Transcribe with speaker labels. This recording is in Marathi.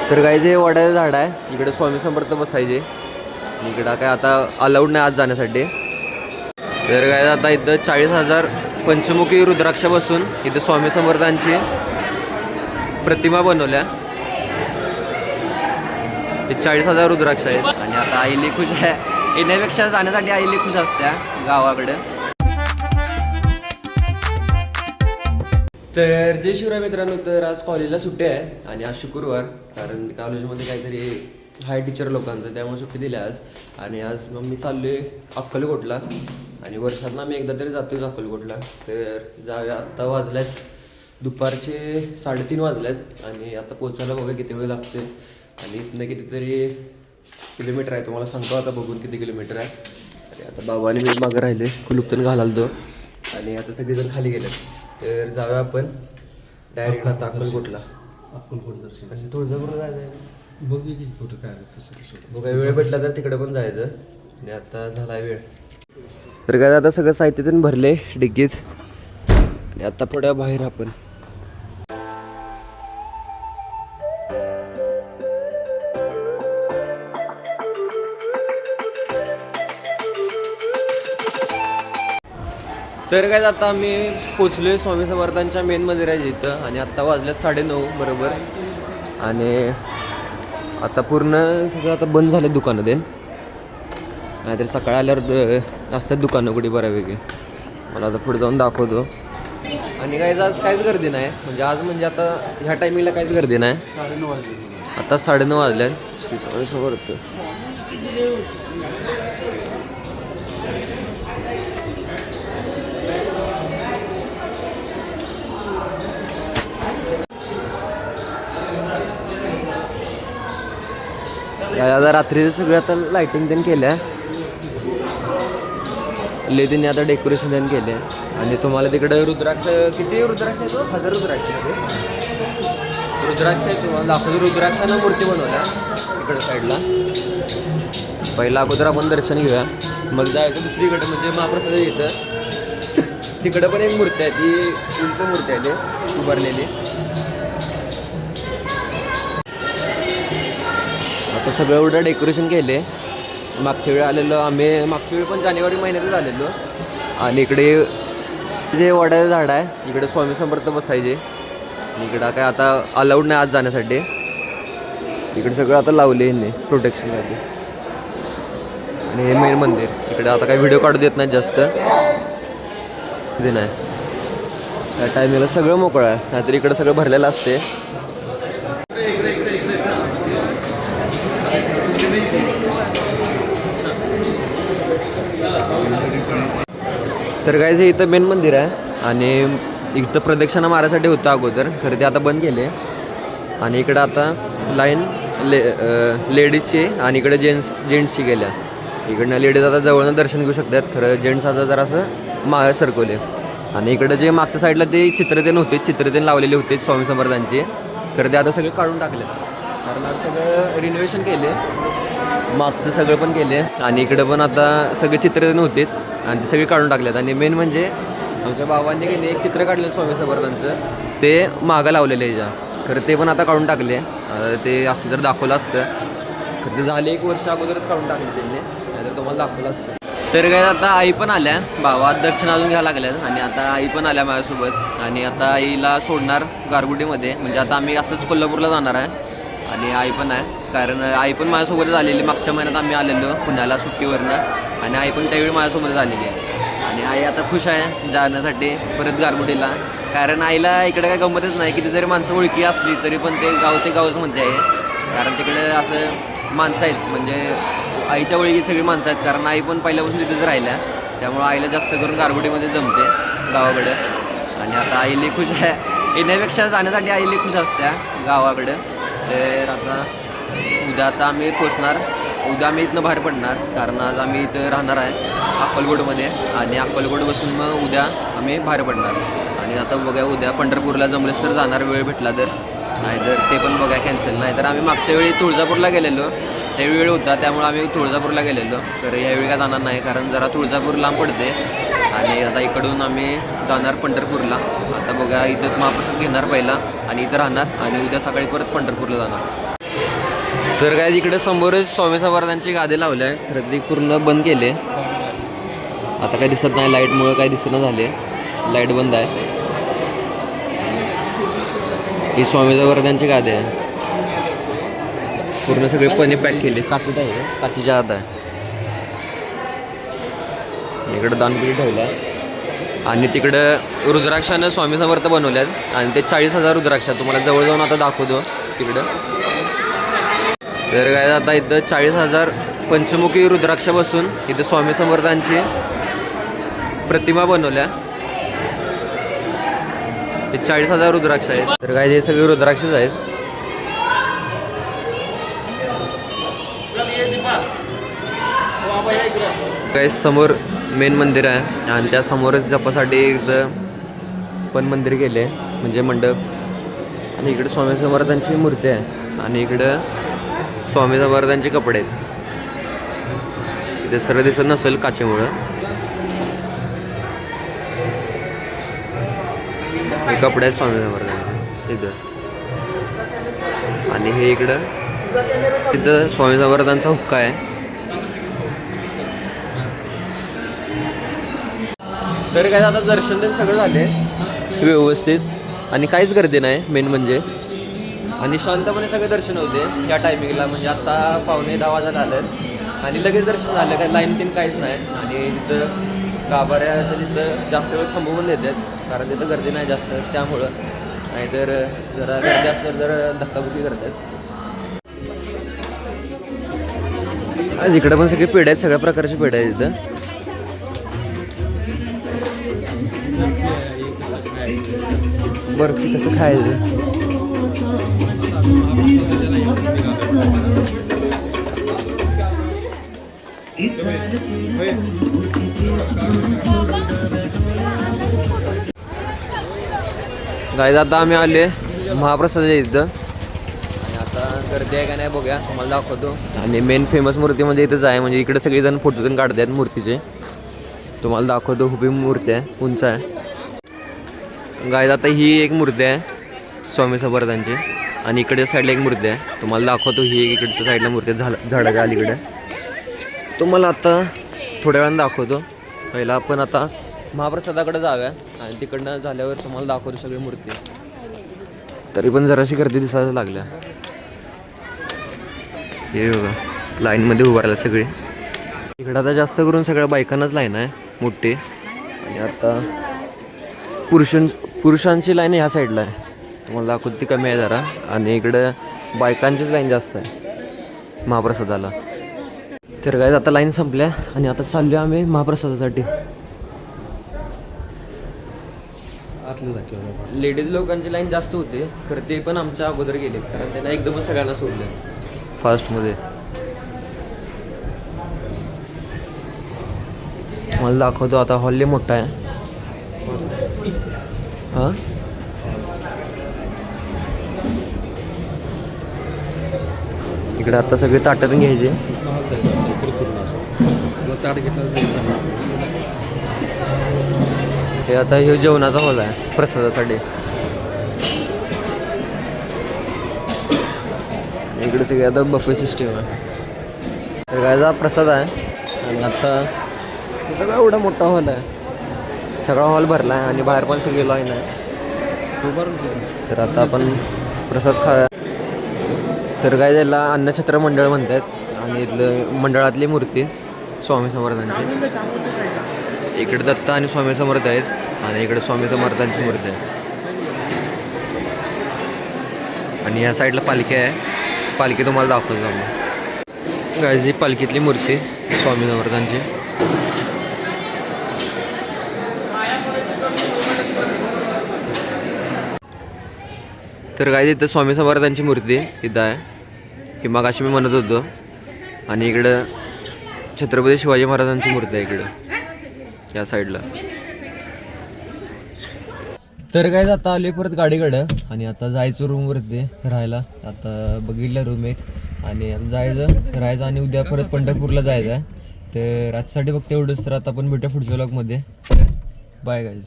Speaker 1: तर काय जे वडाचं झाड आहे इकडे स्वामी समर्थ बसायचे. इकडं काय आता अलाउड नाही आज जाण्यासाठी. तर काय आता इथं 40,000 पंचमुखी रुद्राक्ष बसून इथं स्वामी समर्थांची प्रतिमा बनवल्या. हे 40,000 रुद्राक्ष आहेत. आणि आता आईली खुश आहे. येण्यापेक्षा जाण्यासाठी आईली खुश असत्या गावाकडे. तर जय शिवराय मित्रांनो, तर आज कॉलेजला सुट्टी आहे आणि आज शुक्रवार, कारण कॉलेजमध्ये काहीतरी हाय टीचर लोकांचं, त्यामुळे सुट्टी दिली आज. आणि आज मग मी चाललोय अक्कलकोटला आणि वर्षातनं मी एकदा तरी जातोच अक्कलकोटला. तर जाऊया. आत्ता वाजल्यात दुपारचे 3:30 वाजल्यात आणि आता पोचायला बघा किती वेळ लागते. आणि इथनं कितीतरी किलोमीटर आहे, तुम्हाला सांगतो आता बघून किती किलोमीटर आहे. आणि आता बाबाने मी मागं राहिले, कुलुपतन घालाल तो. आणि आता सगळेजण खाली गेले. तर जाऊया आपण डायरेक्ट आता अक्कलकोटला.
Speaker 2: अक्कलकोट दर्शन
Speaker 1: असं तुळजापूरला जायचं
Speaker 2: बघू की कुठं काय कसं
Speaker 1: बघा. वेळ भेटला तर तिकडे पण जायचं. आणि आता झाला वेळ. तर काय आता सगळं साहित्य पण भरले डिग्गीत. आणि आता पुढे बाहेर आपण. तर काय आता आम्ही पोचलोय स्वामी समर्थांच्या मेन मंदिराच्या इथं. आणि आत्ता वाजल्यात 9:30 बरोबर. आणि आता पूर्ण सगळं आता बंद झाले दुकानं ते. नाहीतरी सकाळी आल्यावर असतात दुकानं कुठे बऱ्यापैकी. मला आता पुढे जाऊन दाखवतो. आणि काय आज काहीच गर्दी नाही, म्हणजे आज म्हणजे आता ह्या टायमिंगला काहीच गर्दी नाही.
Speaker 2: 9:30 वाजले.
Speaker 1: आता 9:30 वाजल्यात. श्री स्वामी समर्थ. आता रात्रीचं सगळं आता लाईटिंग त्यांनी केल्या. त्यांनी आता डेकोरेशन त्यांनी केले. आणि तुम्हाला तिकडं रुद्राक्ष, किती रुद्राक्ष आहे तो? 1000 रुद्राक्ष आहे ते. रुद्राक्ष आहे तुम्हाला दाखवतो. रुद्राक्षानं मूर्ती बनवल्या इकडं साईडला. पहिला अगोदर आपण दर्शन घेऊया, मग जायचं दुसरीकडे म्हणजे महाप्रसाद येतं. तिकडं पण एक मूर्ती आहे, ती उंच मूर्ती आहे ते उभारलेली. आता सगळं एवढं डेकोरेशन केले. मागच्या वेळी आलेलो आम्ही, मागच्या वेळी पण जानेवारी महिन्यातच आलेलो. आणि इकडे जे वडाचं झाड आहे इकडे स्वामी समर्थ बसायचे. आणि इकडं काय आता अलाउड नाही आज जाण्यासाठी. इकडे सगळं आता लावले यांनी प्रोटेक्शनसाठी. आणि हे मेन मंदिर इकडे आता काही व्हिडिओ काढू देत नाहीत जास्त, ते नाही. त्या टायमिंगला सगळं मोकळं आहे, नाहीतर इकडं सगळं भरलेलं असते. तर काय जे इथं मेन मंदिर आहे. आणि इथं प्रदक्षिणा मारायसाठी होतं अगोदर, खरं ते आता बंद केले. आणि इकडं आता लाईन लेडीजची आणि इकडे जेंट्सची गेल्या. इकडनं लेडीज आता जवळनं दर्शन घेऊ शकतात, खरं जेंट्स आता जरासं मागे सरकवले. आणि इकडं जे मागच्या साईडला ते चित्रतेन होते, चित्रतेन लावलेले होते स्वामी समर्थांचे, खरं ते आता सगळे काढून टाकले. कारण आता सगळं रिनोव्हेशन केले, मागचं सगळं पण केले. आणि इकडं पण आता सगळे चित्रतेन होते आणि ते सगळे काढून टाकलेत. आणि मेन म्हणजे आमच्या बाबांनी की एक चित्र काढलं स्वामी समर्थांचं, ते मागं लावलेलं आहे ज्या, खरं ते पण आता काढून टाकले. ते असं जर दाखवलं असतं, खरं ते झाले 1 वर्ष अगोदरच काढून टाकले त्यांनी, नाहीतर तुम्हाला दाखवलं असतं. तर काय आता आई पण आल्या, बाबा दर्शन अजून घ्यायला लागल्यात. आणि आता आई पण आल्या माझ्यासोबत. आणि आता आईला सोडणार गारगुटीमध्ये, म्हणजे आता आम्ही असंच कोल्हापूरला जाणार आहे. आणि आई पण आहे, कारण आई पण माझ्यासोबतच आलेली. मागच्या महिन्यात आम्ही आलेलो पुण्याला सुट्टीवरनं, आणि आई पण त्यावेळी माझ्यासोबतच आलेली आहे. आणि आई आता खुश आहे जाण्यासाठी परत गारगुटीला, कारण आईला इकडे काय गमतच नाही. किती जरी माणसं ओळखी असली तरी पण ते गावच म्हणते आहे, कारण तिकडे असं माणसं आहेत, म्हणजे आईच्या ओळखी सगळी माणसं आहेत. कारण आई पण पहिल्यापासून तिथेच राहिल्या, त्यामुळं आईला जास्त करून गारगुटीमध्ये जमते गावाकडं. आणि आता आईली खुश आहे. येण्यापेक्षा जाण्यासाठी आईली खुश असत्या गावाकडं. तर आता उद्या आता आम्ही पोचणार. उद्या आम्ही इथनं बाहेर पडणार, कारण आज आम्ही इथं राहणार आहे अक्कलकोटमध्ये. आणि अक्कलकोट बसून मग उद्या आम्ही बाहेर पडणार. आणि आता बघा उद्या पंढरपूरला जमलेस तर जाणार, वेळ भेटला तर. नाहीतर ते पण बघा कॅन्सल. नाहीतर आम्ही मागच्या वेळी तुळजापूरला गेलेलो, त्यावेळी वेळ होता त्यामुळे आम्ही तुळजापूरला गेलेलो. तर यावेळी काय जाणार नाही, कारण जरा तुळजापूर लांब पडते. आणि आता इकडून आम्ही जाणार पंढरपूरला. आता बघा इथं महाप्रसाद घेणार पहिला आणि इथं राहणार, आणि उद्या सकाळी परत पंढरपूरला जाणार. तर काय इकडे समोरच स्वामी समर्थांची गादी लावली आहे. खरं ती पूर्ण बंद केले. आता काही दिसत नाही, लाईटमुळं काही दिसणं झाले. लाईट बंद आहे. ही स्वामी समर्थांची गादी आहे. पूर्ण सगळे पणे पॅक केले. काचीत आहे, काचीच्या आत आहे. इकडं दानपेटी ठेवलं आहे. आणि तिकडं रुद्राक्षानं स्वामी समर्थ बनवल्यात आणि ते 40,000 रुद्राक्षा तुम्हाला जवळ जाऊन आता दाखवतो तिकडं. तर काय आता इथं 40,000 पंचमुखी रुद्राक्ष बसून इथं स्वामी समर्थांची प्रतिमा बनवल्या. ते 40,000 रुद्राक्ष आहेत. तर काय हे सगळे रुद्राक्षच आहेत. काय समोर मेन मंदिर आहे आणि त्या समोरच जपासाठी इथं पण मंदिर गेले म्हणजे मंडप. आणि इकडे स्वामी समर्थांची मूर्ती आहे आणि इकडं स्वामी समर्थांचे कपडे आहेत. इथे सरळ दिसत नसेल काचेमुळं. हे कपडे आहेत स्वामी समर्थांचे इथं. आणि हे इकडं तिथं स्वामी समर्थांचा हुक्का आहे. तर काय आता दर्शन ते सगळं झाले व्यवस्थित आणि काहीच गर्दी नाही मेन म्हणजे. आणि शांतपणे सगळे दर्शन होते या टायमिंगला. म्हणजे आत्ता 9:15 वाजता आलं आणि लगेच दर्शन झालं. काय लाईन तीन काहीच नाही. आणि तिथं गाभाऱ्याचं तिथं जास्त वेळ थांबवून देतात कारण तिथं गर्दी नाही जास्त त्यामुळं. नाहीतर जरा गर्दी असल्यावर जरा धक्काबुक्की करतात. आज इकडं पण सगळे पेढे आहेत, सगळ्या प्रकारचे पेढे आहेत इथं. बर्फी कसं खायचं. गाईज आता आम्ही आले महाप्रसादाच्या इथं. आणि आता गर्दी आहे का नाही बघूया, तुम्हाला दाखवतो. आणि मेन फेमस मूर्ती म्हणजे इथंच आहे. म्हणजे इकडे सगळेजण फोटो पण काढतात मूर्तीचे. तुम्हाला दाखवतो. हुबी मूर्ती आहे, उंच आहे. गाईज आता ही एक मूर्ती आहे स्वामी समर्थांची. आणि इकडे साईडला एक मूर्ती आहे, तुम्हाला दाखवतो. ही एक इकडच्या साईडला मूर्ती आहे झाडाच्या अलीकडे. तुम्हाला आता थोड्या वेळानं दाखवतो. पहिला आपण आता महाप्रसादाकडे जाऊया आणि तिकडनं झाल्यावर तुम्हाला दाखवतो सगळी मूर्ती. तरी पण जराशी गर्दी दिसायला लागल्या. हे बघा लाईनमध्ये उभं राहिलं सगळे. इकडं आता जास्त करून सगळ्या बायकांनाच लाईन आहे मोठी. आणि आता पुरुषांची लाईन ह्या साईडला आहे, तुम्हाला दाखवतो. ती कमी आहे जरा. आणि इकडं बायकांचीच लाईन जास्त आहे महाप्रसादाला. तर काय आता लाईन संपल्या आणि आता चाललो आम्ही महाप्रसादासाठी. लेडीज लोकांची लाईन जास्त होते खरं, ते पण आमच्या अगोदर गेले कारण त्यांना एकदमच सगळ्यांना सोडलं फास्टमध्ये. मला दाखवतो आता. हॉल मोठा आहे. हां इकडे आता सगळे ताटातून घ्यायचे. हे आता हे जेवणाचा हॉल आहे प्रसादासाठी. इकडे सगळे आता बफे सिस्टीम आहे. तर काय प्रसाद आहे. आणि आता हे सगळं एवढा मोठा हॉल आहे. सगळा हॉल भरला आहे आणि बाहेर पण सगळी लाईन आहे. तर आता आपण प्रसाद खाया. तर काय त्याला अन्नछत्र मंडळ म्हणतात. आणि इथलं मंडळातली मूर्ती स्वामी समर्थांची. इकडे दत्त आणि स्वामी समर्थ आहेत आणि इकडे स्वामी समर्थांची मूर्ती आहे. आणि या साईडला पालखी आहे. पालखी तुम्हाला दाखवतो आम्ही. गायज ही पालखीतली मूर्ती स्वामी समर्थांची. तर गायज इथं स्वामी समर्थांची मूर्ती इथं आहे की मग अशी मी म्हणत होतो. आणि इकडं छत्रपती शिवाजी महाराजांची मूर्ती आहे इकडं या साईडला. तर काय आता आले परत गाडीकडं आणि आता जायचं रूमवरती राहायला. आता बघितलं रूम एक आणि आता जायचं राहायचं आणि उद्या परत पंढरपूरला जायचं आहे. तर आजसाठी फक्त एवढंच. तर आता आपण भेटूया पुढच्या व्लॉगमध्ये. Bye guys.